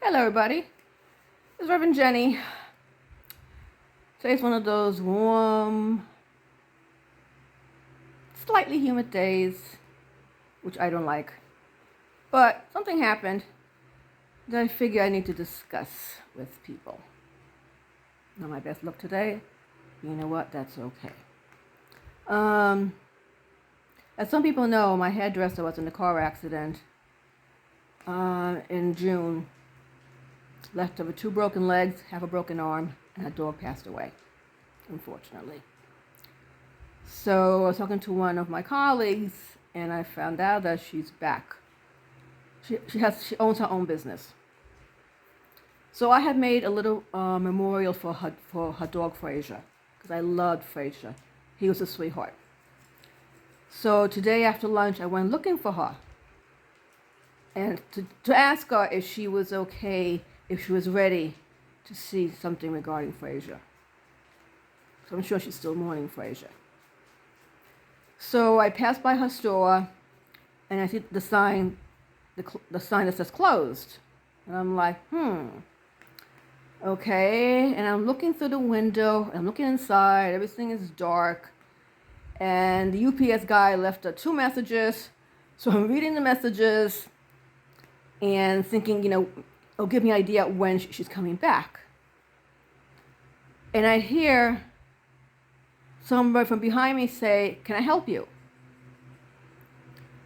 Hello, everybody. It's Reverend Jenny. Today's one of those warm, slightly humid days, which I don't like. But something happened that I figure I need to discuss with people. Not my best look today. You know what? That's okay. As some people know, my hairdresser was in a car accident in June. Left her with 2 broken legs, half a broken arm, and her dog passed away, unfortunately. So I was talking to one of my colleagues, and I found out that she's back. She owns her own business. So I had made a little memorial for her dog Frazier, because I loved Frazier. He was a sweetheart. So today after lunch, I went looking for her, and to ask her if she was okay, if she was ready to see something regarding Frazier. So I'm sure she's still mourning Frazier. So I passed by her store, and I see the sign that says closed. And I'm like, okay. And I'm looking through the window, and I'm looking inside. Everything is dark. And the UPS guy left her 2 messages. So I'm reading the messages and thinking, it'll give me an idea when she's coming back. And I hear somebody from behind me say, "Can I help you?"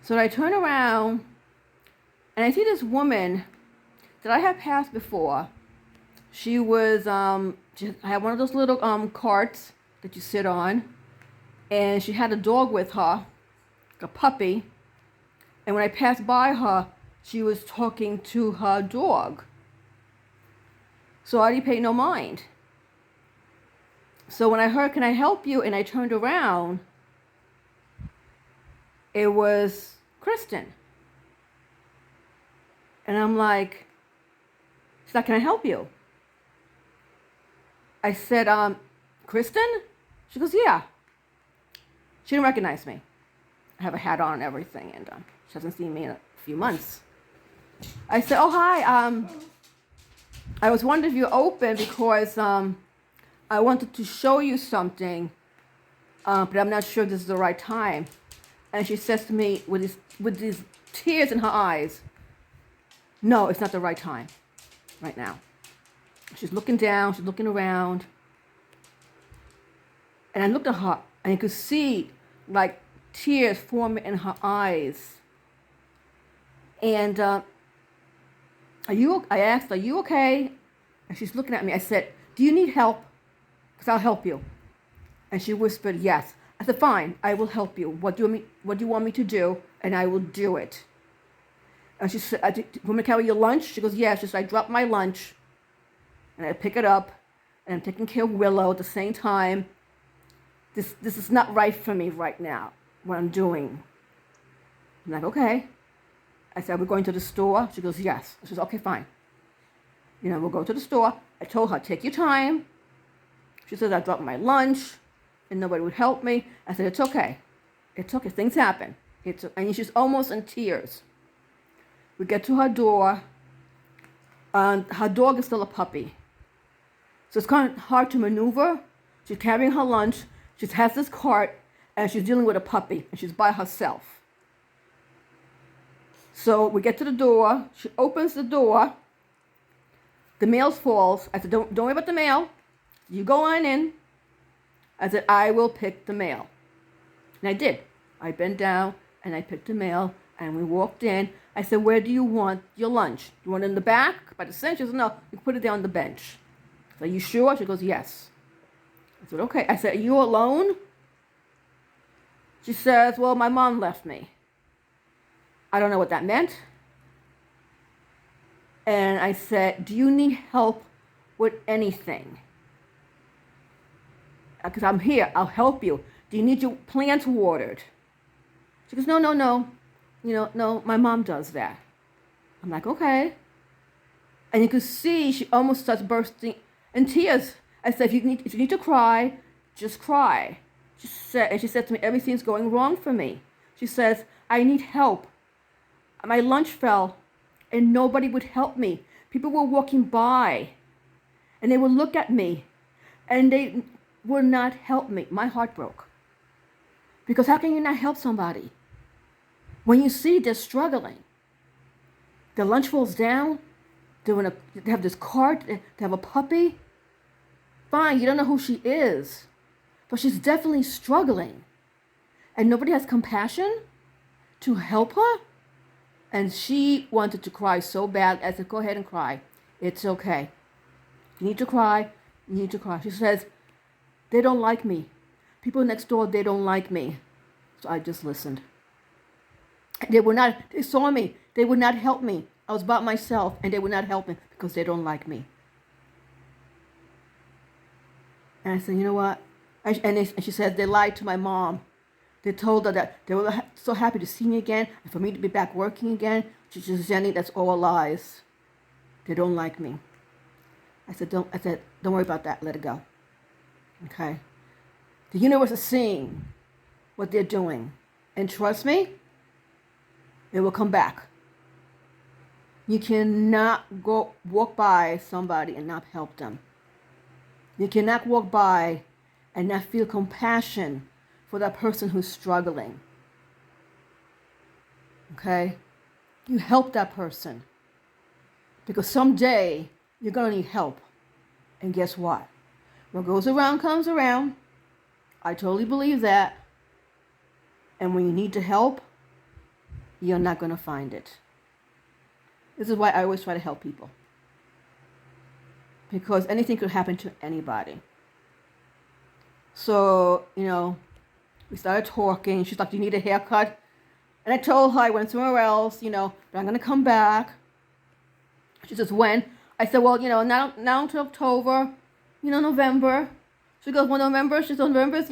So I turn around, and I see this woman that I have passed before. She was, I had one of those little carts that you sit on, and she had a dog with her, a puppy. And when I passed by her, she was talking to her dog. So I didn't pay no mind. So when I heard, "Can I help you?" and I turned around, it was Kristen. And I'm like, she's like, "Can I help you?" I said, "Kristen?" She goes, "Yeah." She didn't recognize me. I have a hat on and everything, and she hasn't seen me in a few months. I said, "Oh, hi. I was wondering if you're open because I wanted to show you something, but I'm not sure this is the right time." And she says to me with these tears in her eyes, "No, it's not the right time right now." She's looking down, she's looking around. And I looked at her, and you could see like tears forming in her eyes. And I asked, "Are you okay?" And she's looking at me. I said, "Do you need help? Because I'll help you." And she whispered, "Yes." I said, "Fine, I will help you. What do you want me to do?" And I will do it. And she said, "Want me to carry your lunch?" She goes, "Yes." She said, "I dropped my lunch, and I pick it up, and I'm taking care of Willow at the same time. This is not right for me right now, what I'm doing." I'm like, "Okay." I said, "We're going to the store?" She goes, "Yes." She says, "Okay, fine. We'll go to the store." I told her, "Take your time." She said, "I dropped my lunch and nobody would help me." I said, "It's okay. It's okay. Things happen." And she's almost in tears. We get to her door. Her dog is still a puppy. So it's kind of hard to maneuver. She's carrying her lunch. She has this cart, and she's dealing with a puppy, and she's by herself. So we get to the door. She opens the door. The mail falls. I said, don't worry about the mail. You go on in." I said, "I will pick the mail." And I did. I bent down, and I picked the mail, and we walked in. I said, "Where do you want your lunch? You want it in the back by the sink?" She said, "No, you put it down on the bench." I said, "Are you sure?" She goes, "Yes." I said, "Okay." I said, "Are you alone?" She says, "Well, my mom left me." I don't know what that meant. And I said, "Do you need help with anything? Because I'm here. I'll help you. Do you need your plants watered?" She goes, "No, no, no. No, my mom does that." I'm like, "Okay." And you could see she almost starts bursting in tears. I said, if you need to cry, just cry." She said to me, "Everything's going wrong for me." She says, "I need help. My lunch fell, and nobody would help me. People were walking by and they would look at me and they would not help me. My heart broke. Because how can you not help somebody when you see they're struggling? Their lunch falls down. They have this cart. They have a puppy. Fine, you don't know who she is, but she's definitely struggling. And nobody has compassion to help her. And she wanted to cry so bad. I said, go ahead and cry. It's okay. You need to cry. You need to cry. She says, they don't like me. People next door, they don't like me. So I just listened. They saw me. They would not help me. I was by myself and they would not help me because they don't like me. And I said, you know what? And she said, they lied to my mom. They told her that they were so happy to see me again and for me to be back working again. She said, Jenny, that's all lies. They don't like me. I said, don't worry about that. Let it go. Okay? The universe is seeing what they're doing. And trust me, it will come back. You cannot walk by somebody and not help them. You cannot walk by and not feel compassion for that person who's struggling. Okay? You help that person. Because someday you're going to need help. And guess what? What goes around comes around. I totally believe that. And when you need to help, you're not going to find it. This is why I always try to help people. Because anything could happen to anybody. So, we started talking. She's like, do you need a haircut? And I told her I went somewhere else, but I'm going to come back. She says, when? I said, well, now until October, November. She goes, well, November. She says, November is,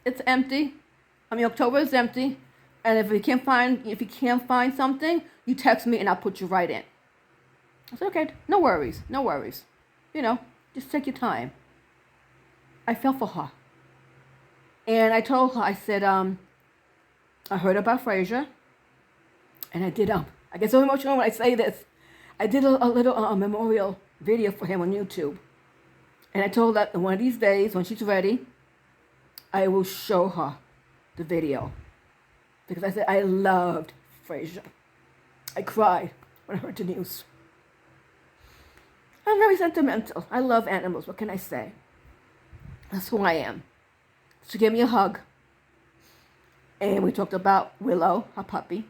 it's empty. October is empty. And if you can't find something, you text me and I'll put you right in. I said, okay, no worries. Just take your time. I fell for her. And I told her, I said, I heard about Frazier. And I did, I get so emotional when I say this. I did a little memorial video for him on YouTube. And I told her that one of these days, when she's ready, I will show her the video. Because I said, I loved Frazier. I cried when I heard the news. I'm very sentimental. I love animals. What can I say? That's who I am. She gave me a hug. And we talked about Willow, her puppy.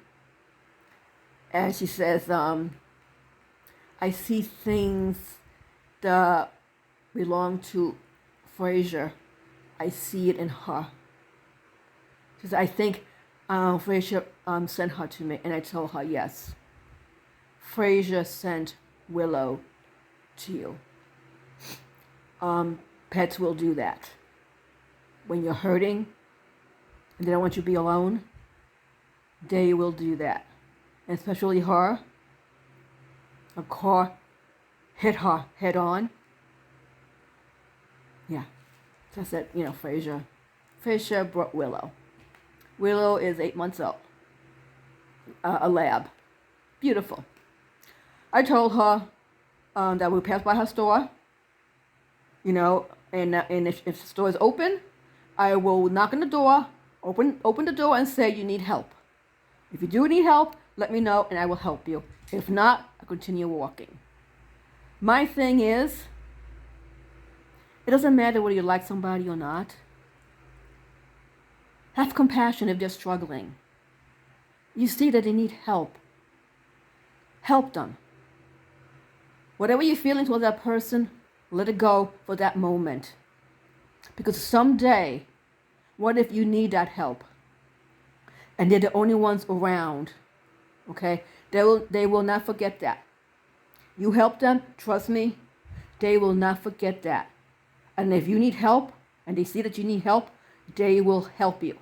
And she says, I see things that belong to Frazier. I see it in her. She says, I think Frazier sent her to me. And I told her, yes. Frazier sent Willow to you. Pets will do that. When you're hurting and they don't want you to be alone, they will do that. And especially her. A car hit her head on. Yeah. So I said, Frazier. Frazier brought Willow. Willow is 8 months old. A lab. Beautiful. I told her that we passed by her store. And if the store is open, I will knock on the door, open the door and say, you need help. If you do need help, let me know and I will help you. If not, I'll continue walking. My thing is, it doesn't matter whether you like somebody or not. Have compassion if they're struggling. You see that they need help. Help them. Whatever you're feeling towards that person, let it go for that moment. Because someday, what if you need that help? And they're the only ones around. Okay? They will not forget that. You help them, trust me, they will not forget that. And if you need help, and they see that you need help, they will help you.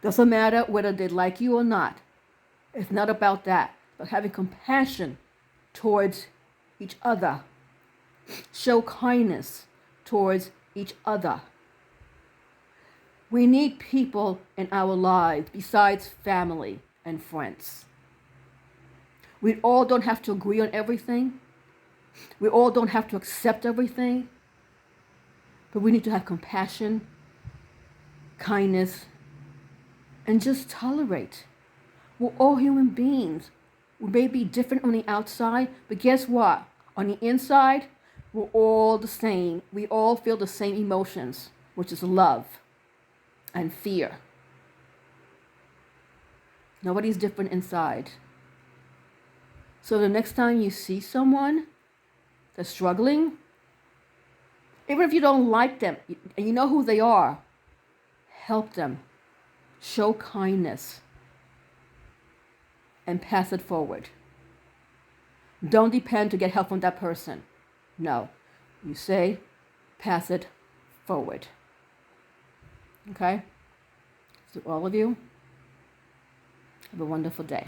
Doesn't matter whether they like you or not. It's not about that. But having compassion towards each other. Show kindness towards each other. We need people in our lives besides family and friends. We all don't have to agree on everything, We all don't have to accept everything, but we need to have compassion, kindness, and just tolerate. We're all human beings. We may be different on the outside, but guess what? On the inside, we're all the same. We all feel the same emotions, which is love and fear. Nobody's different inside. So the next time you see someone that's struggling, even if you don't like them and you know who they are, help them. Show kindness and pass it forward. Don't depend to get help from that person. No. You say, pass it forward. Okay? So all of you, have a wonderful day.